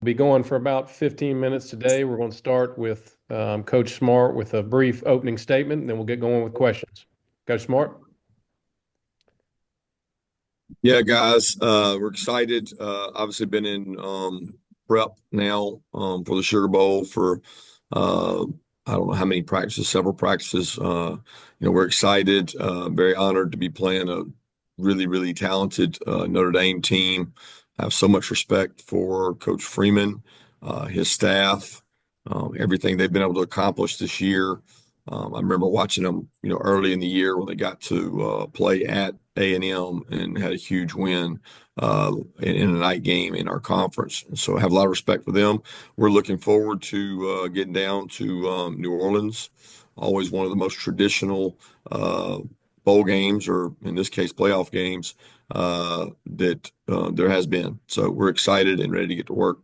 Be going for about 15 minutes today. We're going to start with Coach Smart with a brief opening statement, and then we'll get going with questions. Coach Smart. Yeah, guys, we're excited. Obviously, been in prep now for the Sugar Bowl for I don't know how many practices, several practices. We're excited, very honored to be playing a really, really talented Notre Dame team. I have so much respect for Coach Freeman, his staff, everything they've been able to accomplish this year. I remember watching them, early in the year when they got to play at A&M and had a huge win in a night game in our conference. And so I have a lot of respect for them. We're looking forward to getting down to New Orleans, always one of the most traditional bowl games, or in this case, playoff games that there has been. So we're excited and ready to get to work.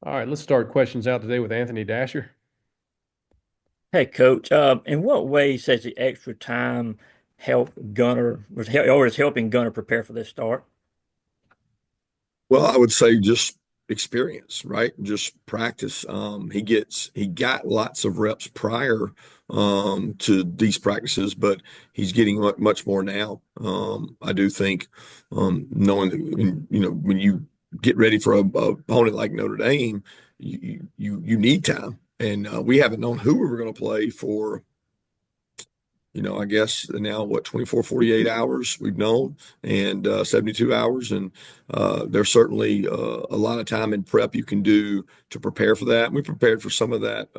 All right, let's start questions out today with Anthony Dasher. Hey, Coach. In what ways has the extra time helped Gunner or is helping Gunner prepare for this start? Well, I would say just experience, right? Just practice. He got lots of reps prior to these practices, but he's getting much more now. I do think knowing that when you get ready for a opponent like Notre Dame, you need time, and we haven't known who we were going to play for I guess now what, 24, 48 hours we've known, and 72 hours. And there's certainly a lot of time in prep you can do to prepare for that. We prepared for some of that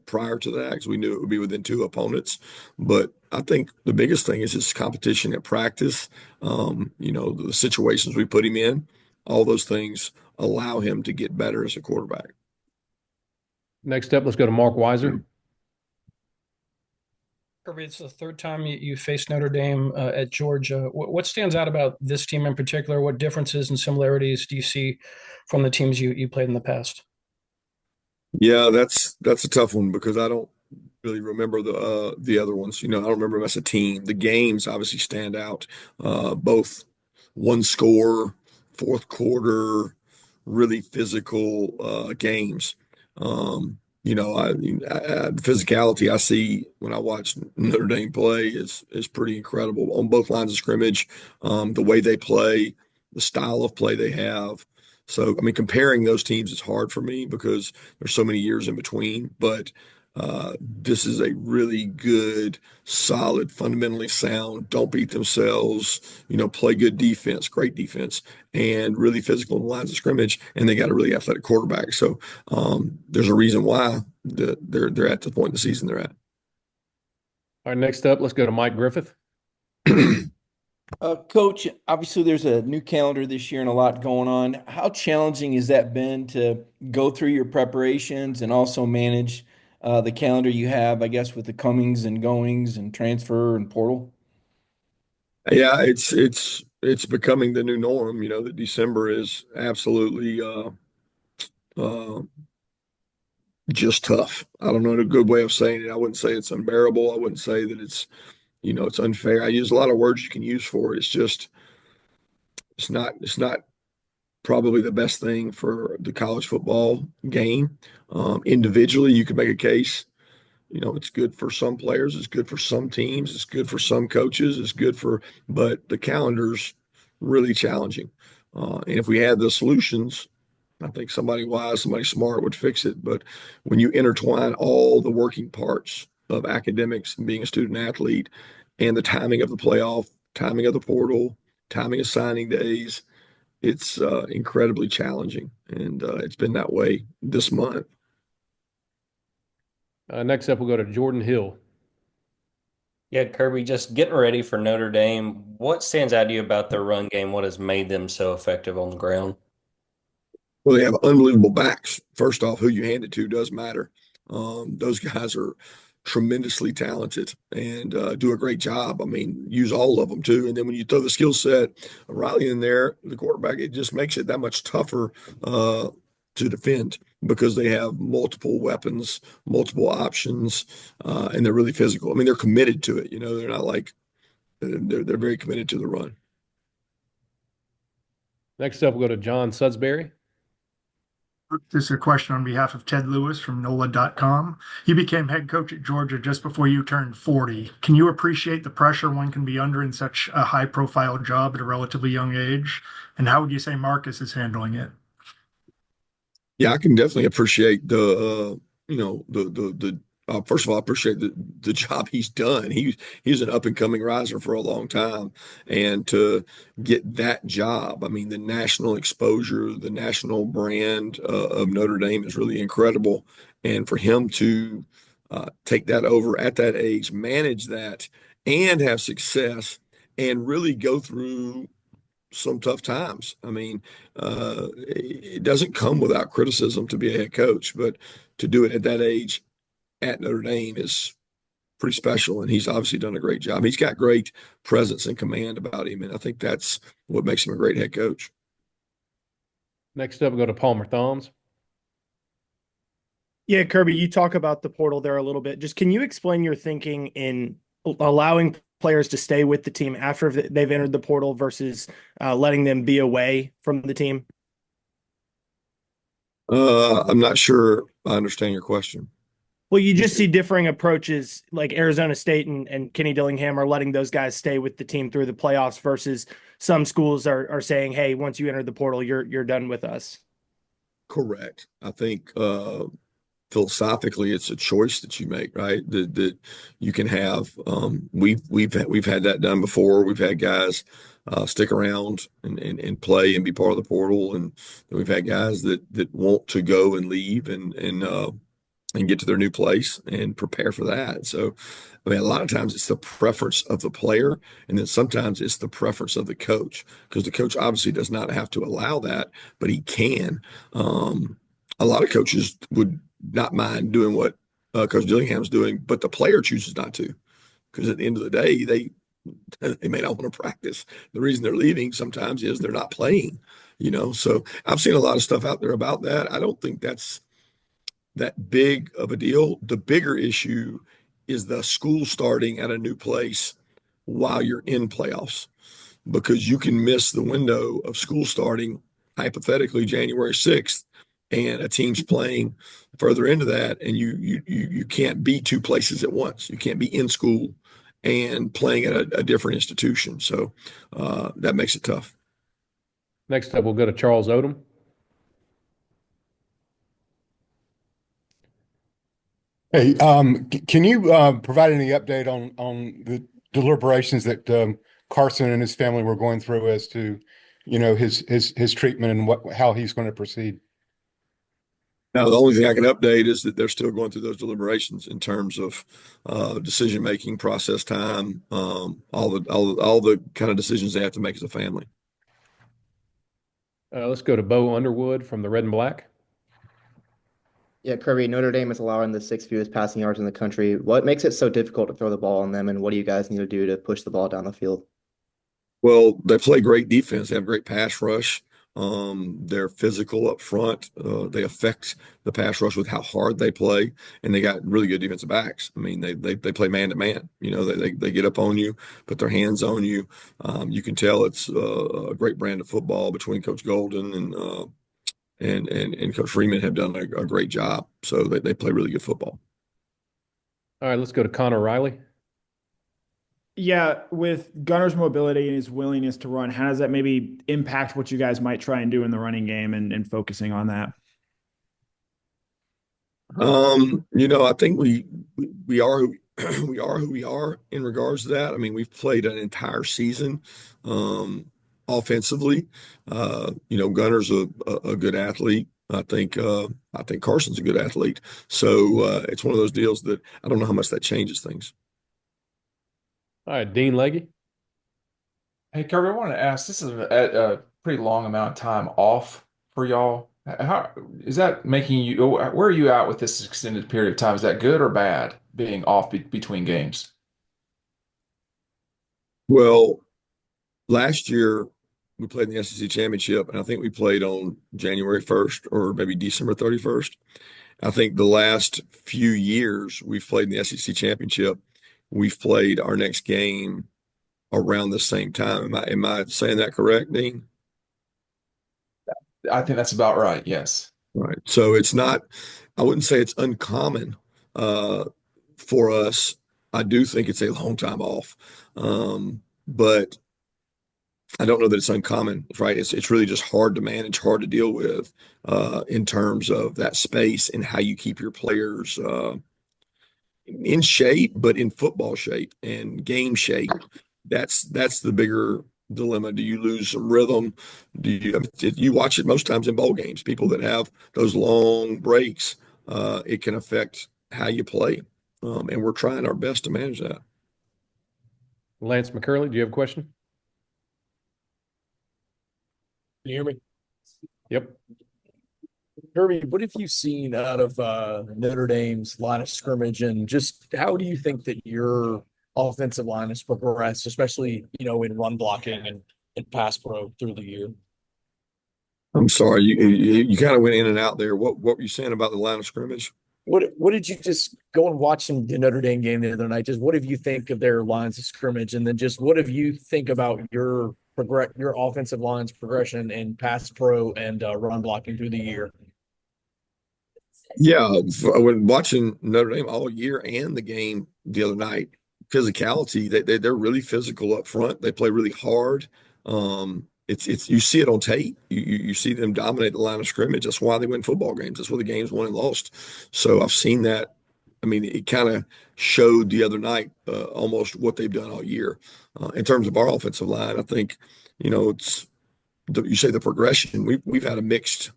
prior to that because we knew it would be within two opponents. But I think the biggest thing is just competition at practice. The situations we put him in, all those things allow him to get better as a quarterback. Next up, let's go to Mark Weiser. Kirby, it's the third time you faced Notre Dame at Georgia. What stands out about this team in particular? What differences and similarities do you see from the teams you played in the past? Yeah, that's a tough one because I don't really remember the other ones. I don't remember them as a team. The games obviously stand out. Both one score, fourth quarter, really physical games. The physicality I see when I watch Notre Dame play is pretty incredible on both lines of scrimmage. The way they play, the style of play they have. So, I mean, comparing those teams is hard for me because there's so many years in between. But this is a really good, solid, fundamentally sound, don't beat themselves, play good defense, great defense, and really physical in the lines of scrimmage. And they got a really athletic quarterback. So there's a reason why they're at the point in the season they're at. All right, next up, let's go to Mike Griffith. Coach, obviously there's a new calendar this year and a lot going on. How challenging has that been to go through your preparations and also manage the calendar you have, I guess, with the comings and goings and transfer and portal? Yeah, it's becoming the new norm. That December is absolutely uh, just tough. I don't know a good way of saying it. I wouldn't say it's unbearable. I wouldn't say that it's unfair. I use a lot of words you can use for it. It's not probably the best thing for the college football game. Individually, you could make a case. It's good for some players, it's good for some teams, it's good for some coaches, but the calendar's really challenging. And if we had the solutions, I think somebody wise, somebody smart would fix it. But when you intertwine all the working parts of academics and being a student athlete and the timing of the playoff, timing of the portal, timing of signing days, it's incredibly challenging. And it's been that way this month. Next up, we'll go to Jordan Hill. Yeah, Kirby, just getting ready for Notre Dame. What stands out to you about their run game? What has made them so effective on the ground? Well, they have unbelievable backs. First off, who you hand it to does matter. Those guys are tremendously talented and do a great job. I mean, use all of them too. And then when you throw the skill set of Riley in there, the quarterback, it just makes it that much tougher to defend because they have multiple weapons, multiple options, and they're really physical. I mean, they're committed to it. They're not like they're very committed to the run. Next up, we'll go to John Sudsbury. This is a question on behalf of Ted Lewis from NOLA.com. You became head coach at Georgia just before you turned 40. Can you appreciate the pressure one can be under in such a high-profile job at a relatively young age? And how would you say Marcus is handling it? Yeah, I can definitely appreciate first of all, I appreciate the job he's done. He's an up and coming riser for a long time, and to get that job, I mean, the national exposure, the national brand of Notre Dame is really incredible, and for him to take that over at that age, manage that, and have success, and really go through some tough times. I mean, it doesn't come without criticism to be a head coach, but to do it at that age at Notre Dame is pretty special. And he's obviously done a great job. He's got great presence and command about him. And I think that's what makes him a great head coach. Next up, we go to Palmer Thumbs. Yeah, Kirby, you talk about the portal there a little bit. Just can you explain your thinking in allowing players to stay with the team after they've entered the portal versus letting them be away from the team? I'm not sure I understand your question. Well, you just see differing approaches, like Arizona State and Kenny Dillingham are letting those guys stay with the team through the playoffs versus some schools are saying, hey, once you enter the portal, you're done with us. Correct. I think philosophically, it's a choice that you make, right? That you can have. We've had that done before. We've had guys stick around and play and be part of the portal, and we've had guys that want to go and leave and get to their new place and prepare for that. So, I mean, a lot of times it's the preference of the player, and then sometimes it's the preference of the coach, because the coach obviously does not have to allow that, but he can. A lot of coaches would not mind doing what Coach Dillingham's doing, but the player chooses not to, because at the end of the day, they may not want to practice. The reason they're leaving sometimes is they're not playing, So I've seen a lot of stuff out there about that. I don't think that's that big of a deal. The bigger issue is the school starting at a new place while you're in playoffs, because you can miss the window of school starting hypothetically January 6th, and a team's playing further into that, and you can't be two places at once. You can't be in school and playing at a different institution. So that makes it tough. Next up, we'll go to Charles Odum. Hey, can you provide any update on the deliberations that Carson and his family were going through as to, his treatment and how he's going to proceed? Now, the only thing I can update is that they're still going through those deliberations in terms of decision-making process time, all the kind of decisions they have to make as a family. Let's go to Bo Underwood from the Red and Black. Yeah, Kirby, Notre Dame is allowing the sixth fewest passing yards in the country. What makes it so difficult to throw the ball on them, and what do you guys need to do to push the ball down the field? Well, they play great defense. They have great pass rush. They're physical up front. They affect the pass rush with how hard they play, and they got really good defensive backs. I mean, they play man to man. They get up on you, put their hands on you. You can tell it's a great brand of football between Coach Golden and Coach Freeman have done a great job. So they play really good football. All right, let's go to Connor Riley. Yeah, with Gunner's mobility and his willingness to run, how does that maybe impact what you guys might try and do in the running game and focusing on that? I think we are we are who we are in regards to that. I mean, we've played an entire season offensively. Gunner's a good athlete. I think Carson's a good athlete. So it's one of those deals that I don't know how much that changes things. All right, Dean Legge. Hey, Kirby, I wanted to ask, this is a pretty long amount of time off for y'all. How is that making you, where are you at with this extended period of time? Is that good or bad, being off between games? Well, last year we played in the SEC championship, and I think we played on January 1st or maybe December 31st. I think the last few years we've played in the SEC championship, we've played our next game around the same time. Am I saying that correct, Dean? I think that's about right. Yes. Right. So it's not, I wouldn't say it's uncommon for us. I do think it's a long time off. But I don't know that it's uncommon, right? It's really just hard to manage, hard to deal with in terms of that space and how you keep your players in shape, but in football shape and game shape. That's the bigger dilemma. Do you lose some rhythm? You watch it most times in bowl games? People that have those long breaks, it can affect how you play, and we're trying our best to manage that. Lance McCurley, do you have a question? Can you hear me? Yep. Kirby, what have you seen out of Notre Dame's line of scrimmage, and just how do you think that your offensive line has progressed, especially, in run blocking and pass pro through the year? I'm sorry, you kind of went in and out there. What were you saying about the line of scrimmage? What did you just go and watching the Notre Dame game the other night? Just what have you think of their lines of scrimmage, and then just what have you think about your offensive line's progression in pass pro and run blocking through the year? Yeah, when watching Notre Dame all year and the game the other night, physicality, they're really physical up front. They play really hard. It's you see it on tape. You see them dominate the line of scrimmage. That's why they win football games. That's where the game's won and lost. So I've seen that. I mean, it kind of showed the other night almost what they've done all year. In terms of our offensive line, I think, it's you say the progression. We've had a mixed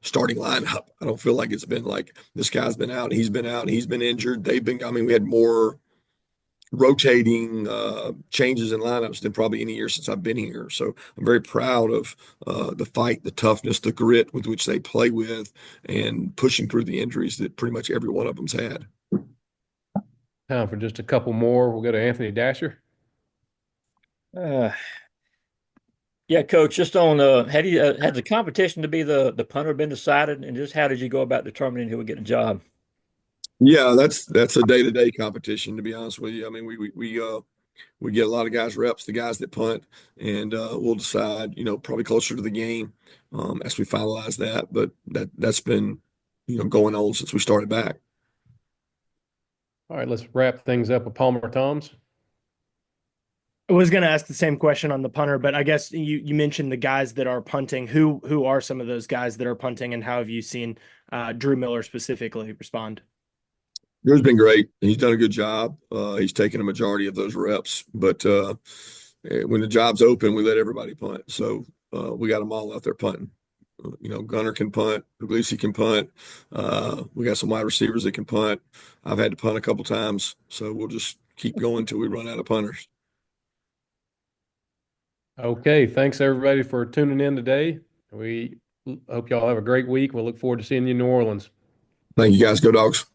starting lineup. I don't feel like it's been like this guy's been out, he's been out, he's been injured. We had more rotating changes in lineups than probably any year since I've been here. So I'm very proud of the fight, the toughness, the grit with which they play with, and pushing through the injuries that pretty much every one of them's had. Time for just a couple more. We'll go to Anthony Dasher. Yeah, Coach, just on had the competition to be the punter been decided, and just how did you go about determining who would get the job? Yeah, that's a day-to-day competition, to be honest with you. I mean, we get a lot of guys reps, the guys that punt, and we'll decide, probably closer to the game as we finalize that. But that's been, going on since we started back. All right, let's wrap things up with Palmer Toms. I was going to ask the same question on the punter, but I guess you mentioned the guys that are punting. Who are some of those guys that are punting, and how have you seen Drew Miller specifically respond? Drew's been great. He's done a good job. He's taken a majority of those reps, but when the job's open, we let everybody punt. So we got them all out there punting. Gunner can punt. Puglisi can punt. We got some wide receivers that can punt. I've had to punt a couple times, so we'll just keep going until we run out of punters. Okay, thanks everybody for tuning in today. We hope y'all have a great week. We'll look forward to seeing you in New Orleans. Thank you, guys. Go Dogs.